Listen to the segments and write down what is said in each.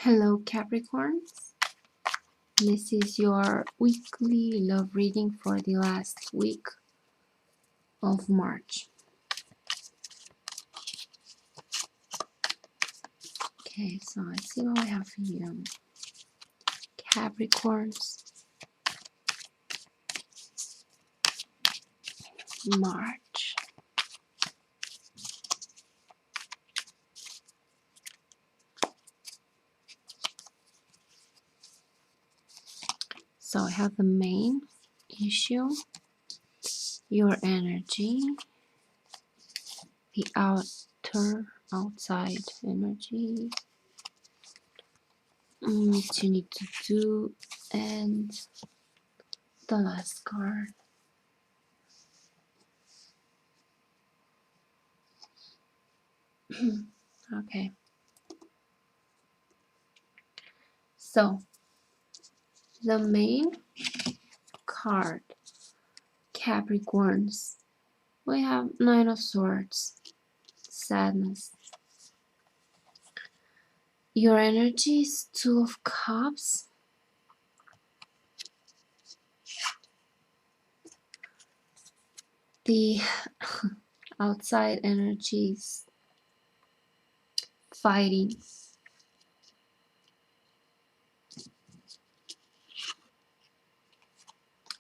Hello Capricorns, this is your weekly love reading for the last week of March. Okay, so let's see what I have for you. Capricorns, March. So I have the main issue, your energy, the outside energy, what you need to do, and the last card. Okay. So the main card, Capricorns, we have Nine of Swords, sadness. Your energy is Two of Cups. The outside energy is fighting.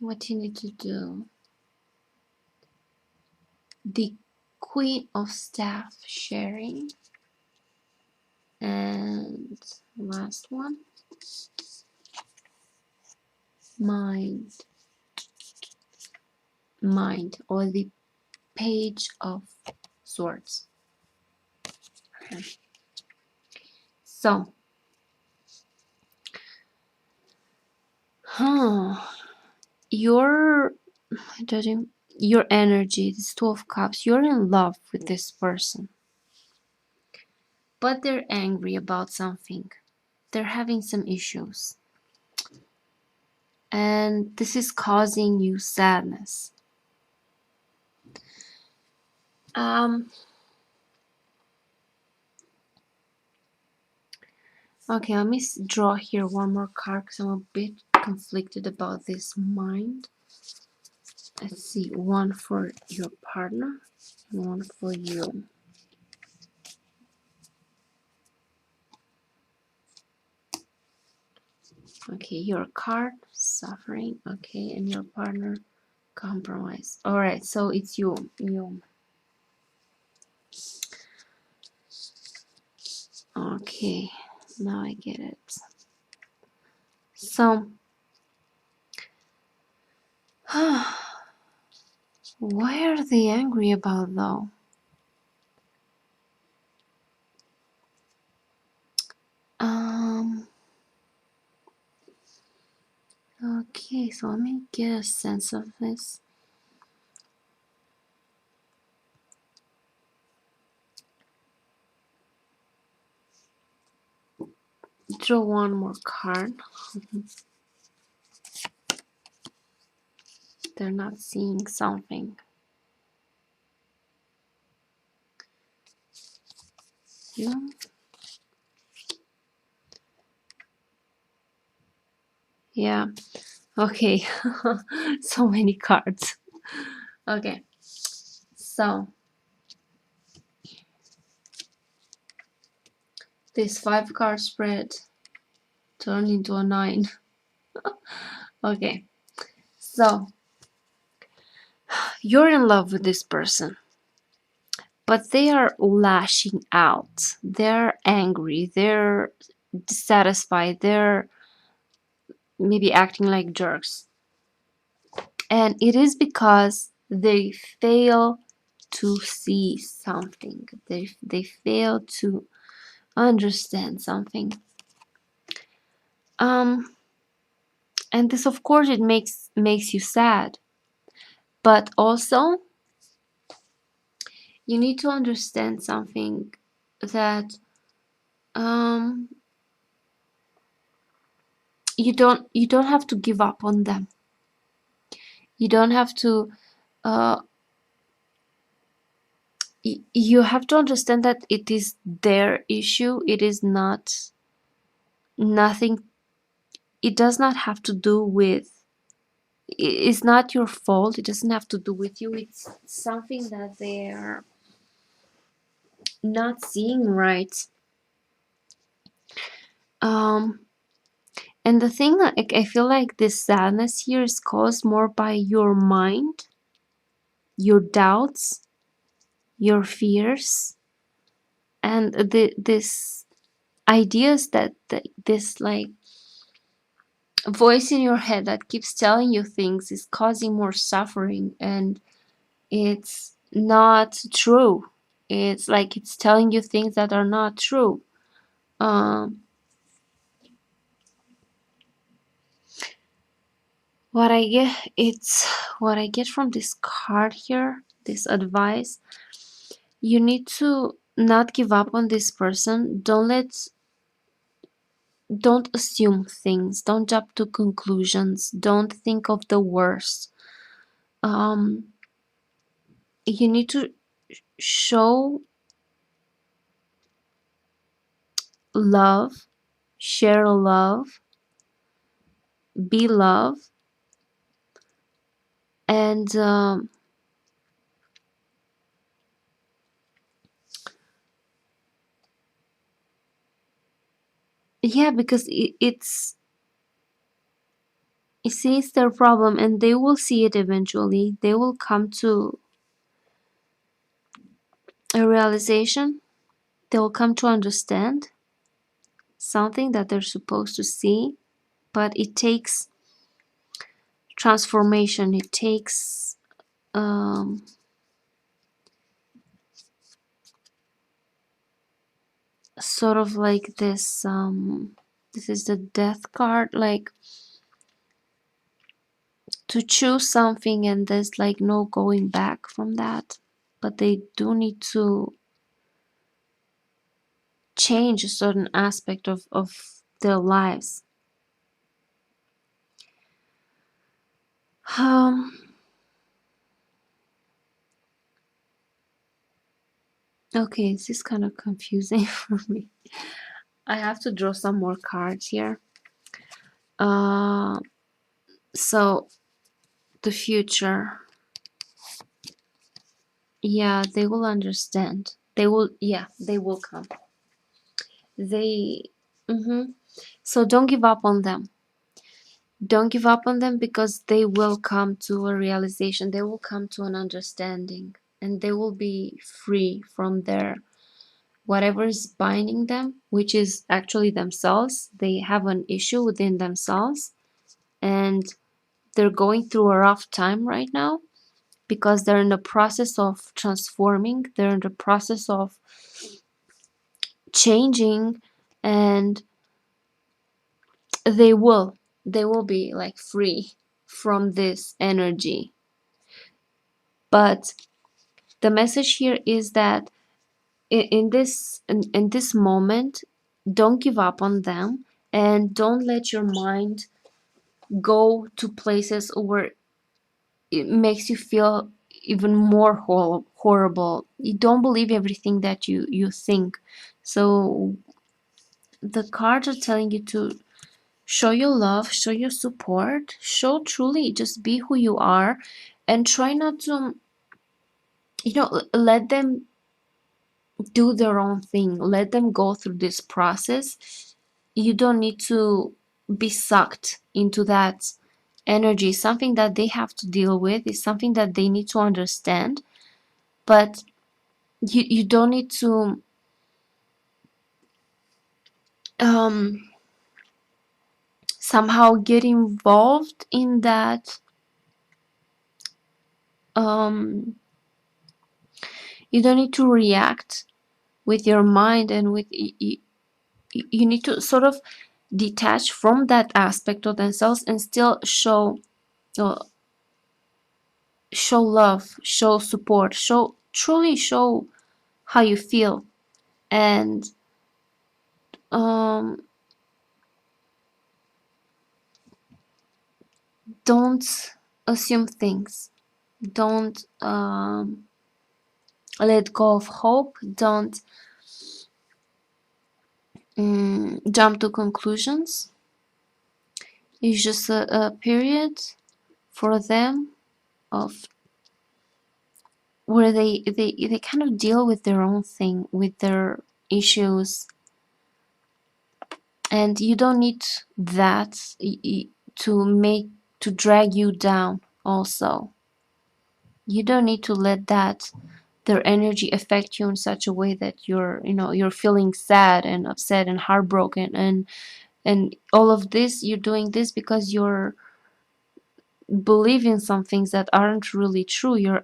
What you need to do. The Queen of Staff, sharing. And last one, mind, or the Page of Swords. Okay. So, your energy, this Two of Cups, you're in love with this person, but they're angry about something. They're having some issues, and this is causing you sadness. Okay, let me draw here one more card because I'm a bit conflicted about this mind. Let's see, one for your partner and one for you. Okay, your card, suffering. Okay, and your partner, compromise. All right, so it's you. Okay, now I get it. So, why are they angry about though? Okay, so let me get a sense of this. Draw one more card. They're not seeing something. Yeah. Yeah. Okay. So many cards. Okay. So this 5-card spread turned into a 9. Okay. So you're in love with this person, but they are lashing out. They're angry. They're dissatisfied. They're maybe acting like jerks. And it is because they fail to see something. They fail to understand something. And this, of course, it makes you sad. But also, you need to understand something, that you don't have to give up on them. You don't have to. You have to understand that it is their issue. It is not nothing, it does not have to do with, it's not your fault, it doesn't have to do with you, it's something that they're not seeing right. um and the thing, like, I feel like this sadness here is caused more by your mind, your doubts, your fears, and this ideas that this like voice in your head that keeps telling you things is causing more suffering, and it's not true. It's like it's telling you things that are not true. um what I get from this card here, this advice: you need to not give up on this person. Don't assume things, don't jump to conclusions, don't think of the worst. um you need to show love, share love, be love, and yeah, because it sees their problem, and they will see it eventually. They will come to a realization. They will come to understand something that they're supposed to see, but it takes transformation. It takes um, sort of like this. This is the death card, like to choose something, and there's like no going back from that. But they do need to change a certain aspect of their lives. Um, okay, this is kind of confusing for me. I have to draw some more cards here. Uh, so the future. Yeah, they will understand. They will, yeah, they will come. They, So don't give up on them. Don't give up on them, because they will come to a realization. They will come to an understanding, and they will be free from their whatever is binding them, which is actually themselves. They have an issue within themselves, and they're going through a rough time right now because they're in the process of transforming, they're in the process of changing, and they will be like free from this energy. But the message here is that in this moment, don't give up on them, and don't let your mind go to places where it makes you feel even more horrible. You don't believe everything that you think. So the cards are telling you to show your love, show your support, show truly, just be who you are, and try not to, let them do their own thing. Let them go through this process. You don't need to be sucked into that energy. Something that they have to deal with, is something that they need to understand, but you don't need to um somehow get involved in that. um you don't need to react with your mind, and with you need to sort of detach from that aspect of themselves, and still uh, show love, show support, truly show how you feel, and um don't assume things. Don't let go of hope. Don't jump to conclusions. It's just a period for them of where they kind of deal with their own thing, with their issues, and you don't need that to make to drag you down. Also, you don't need to let that their energy affect you in such a way that you're feeling sad and upset and heartbroken, and all of this. You're doing this because you're believing some things that aren't really true. You're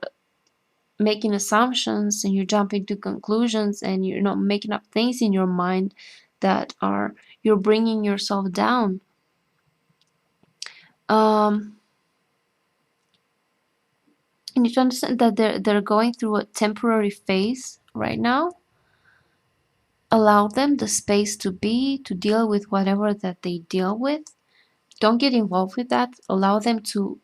making assumptions and you're jumping to conclusions, and you're not making up things in your mind that are you're bringing yourself down. You need to understand that they're going through a temporary phase right now. Allow them the space to deal with whatever that they deal with. Don't get involved with that. Allow them to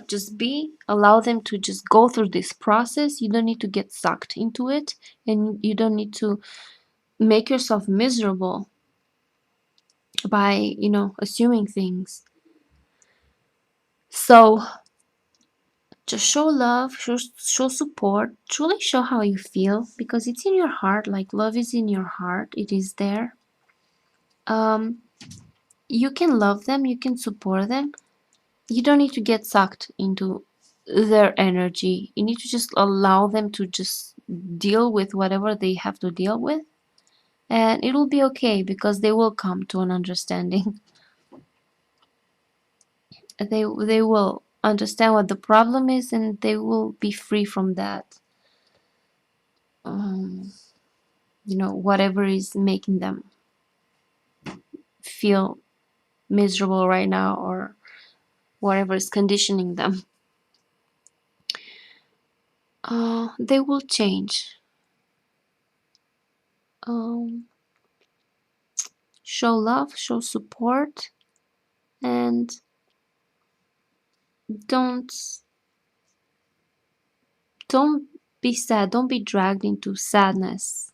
just be. Allow them to just go through this process. You don't need to get sucked into it, and you don't need to make yourself miserable by assuming things. So just show love, show support, truly show how you feel, because it's in your heart. Like, love is in your heart, it is there. You can love them, you can support them. You don't need to get sucked into their energy. You need to just allow them to just deal with whatever they have to deal with, and it will be okay, because they will come to an understanding. They will understand what the problem is, and they will be free from that. Whatever is making them feel miserable right now, or whatever is conditioning them, they will change. Show love, show support, and don't be sad. Don't be dragged into sadness.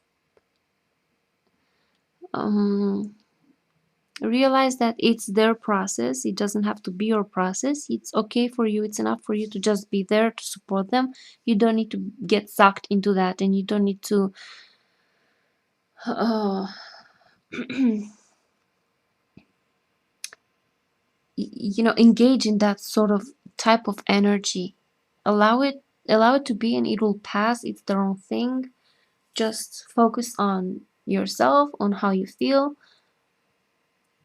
Realize that it's their process. It doesn't have to be your process. It's okay for you. It's enough for you to just be there to support them. You don't need to get sucked into that, and you don't need to engage in that sort of type of energy. Allow it to be, and it will pass. It's their own thing. Just focus on yourself, on how you feel.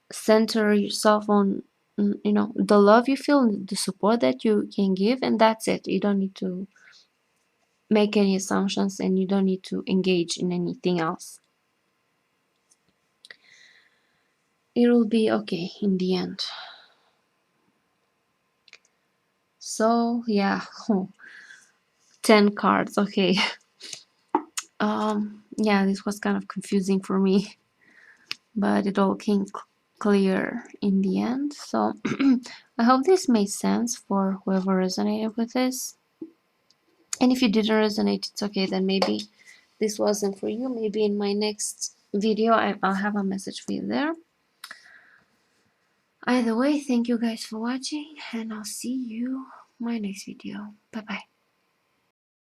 Center yourself on the love you feel, the support that you can give, and that's it. You don't need to make any assumptions, and you don't need to engage in anything else. It will be okay in the end. So yeah. 10 cards. Okay. Yeah, this was kind of confusing for me, but it all came clear in the end. So I hope this made sense for whoever resonated with this. And if you didn't resonate, it's okay. Then maybe this wasn't for you. Maybe in my next video I'll have a message for you there. Either way, thank you guys for watching, and I'll see you in my next video. Bye bye.